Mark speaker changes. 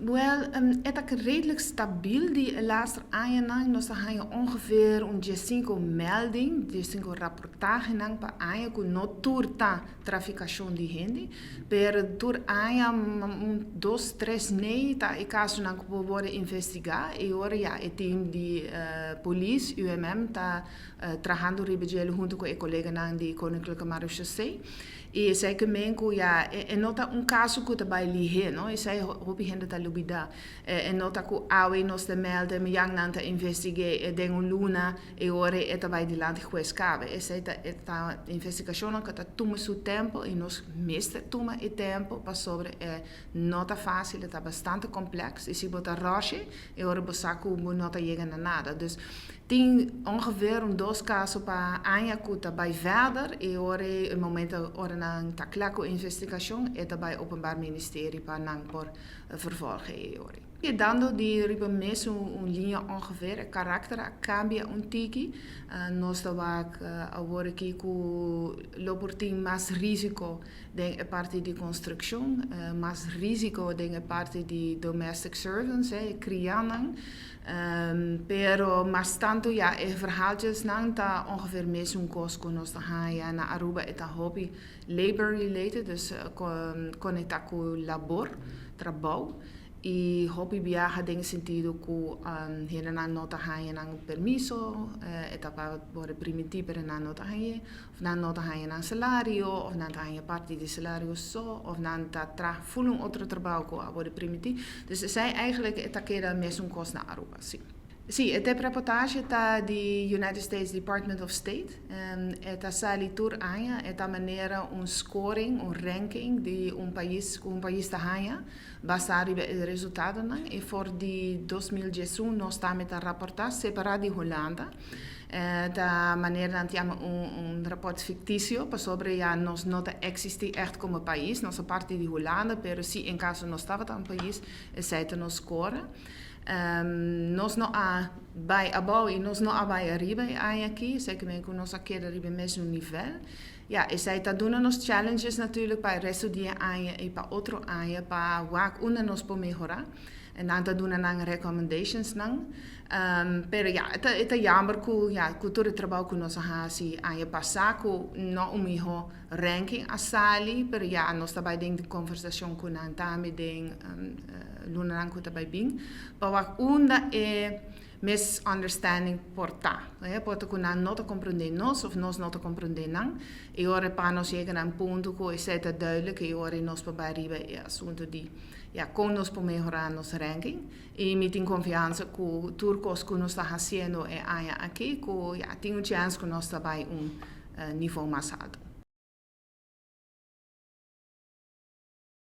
Speaker 1: Wel, het is redelijk stabiel. Die laatste jaren nos je ongeveer een 5 melding, 5 rapportage nang pa aya ku no turta traficação di gente, per tur aya 2, 3 nee ta e caso nang po worden investigar e ora ja e team di police UMM ta trabajando ribegelo junto com e colega nang di Koninklijke Marechaussee. E sei que menco ja e nota un caso que tabai lihe no e sei hopi hende ta lubida e nota ku awe nos te melde me yang nanta investigate e den un luna e ore e tabai di land juescave e sei ta investigazione che ta tume su tempo e nos miste tume e tempo pa sobre e nota facile ta bastante complex e si bota roche e ore bosaku mo nota llega na nada dus tem ongeveer 2 casos para aanjakuta bij verder e ore in momento ore nang taklako investigação e bij openbaar ministerie para nang por vervolgen e ore. E dando di ripemes un linha ongeveer e karakter cambia un tiki nos da wak awore ki ku loporting mas risiko den e parte di construction mas risiko den e parte di domestic servants crianang pero mas tanto ja e verhaaltjes nang ta ongeveer mes un kosko nos da haya na Aruba eta hobby labor related dus conectaku labor trabalho e hobby viaja den sentido ku hena na nota haya nang permiso etapa bore primitivo per na nota haya of na nota haya nang salario of na haya parte di salario so of na ta tra full un outro trabalho ku bore primitivo dus zij eigenlijk etakera mes un kos na Aruba sim. Sì, e reportage ta di United States Department of State eta sali tur aya eta manera un scoring, un ranking di un país ta haya basado il risultato e for di 2011 no sta meta rapportar separado di Holanda da manera andiamo un rapport ficticio pa sobre ja nos nota existe echt como país, nossa parte di Holanda, pero si in caso no stava un país, sei te no score. Nós não há by above e nós não há by arriba aqui, sei que nós aqui arriba mesmo nível. Ja, e zij dat doen nos challenges natuurlijk bij resto die aan e pa outro aan pa wak una nos po mejorar. En dan dat doen aan recommendations nang. Pero ja, het jammer ku ja cultura trabalho ku nos hasi aan pa saco no umiho ranking asali, pero ja nos tabay ding de conversação ku nan tami ding luna nang ku tabay bing. Pa wak unda misunderstanding porta. Porta ku nan not comprender nos of nos not comprender nang. E ore pa nos llegan a un punto ku is het duidelijk e ore nos pa bij riba e assunto di ja con nos po mejorar nos ranking e meeting confianza ku turcos ku nos sta haciendo e aya aquí ku ja tengo chance ku nos sta bij un niveau más alto.